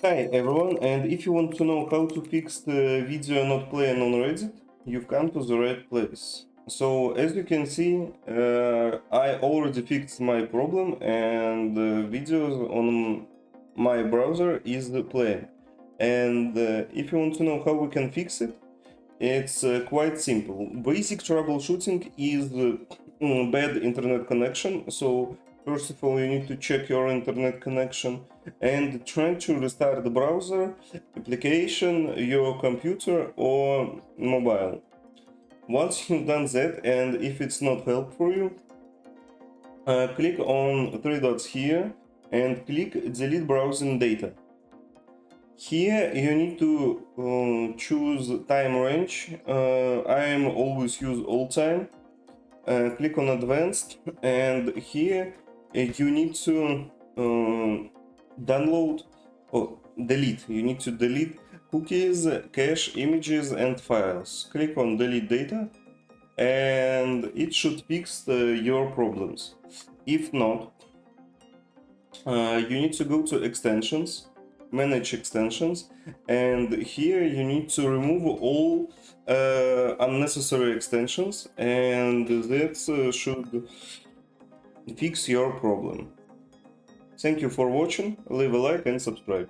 Hi everyone, and if you want to know how to fix the video not playing on Reddit, you've come to the right place. So as you can see, I already fixed my problem and the videos on my browser is playing. And if you want to know how we can fix it, it's quite simple. Basic troubleshooting is bad internet connection. So first of all, you need to check your internet connection and try to restart the browser, application, your computer or mobile. Once you've done that, and if it's not helpful for you, click on three dots here and click delete browsing data. Here you need to choose time range. I am always use all time. Click on advanced, and here you need to download or delete. You need to delete cookies, cache, images, and files. Click on delete data, and it should fix your problems. If not, you need to go to extensions, manage extensions, and here you need to remove all unnecessary extensions, and that should fix your problem. Thank you for watching, leave a like and subscribe.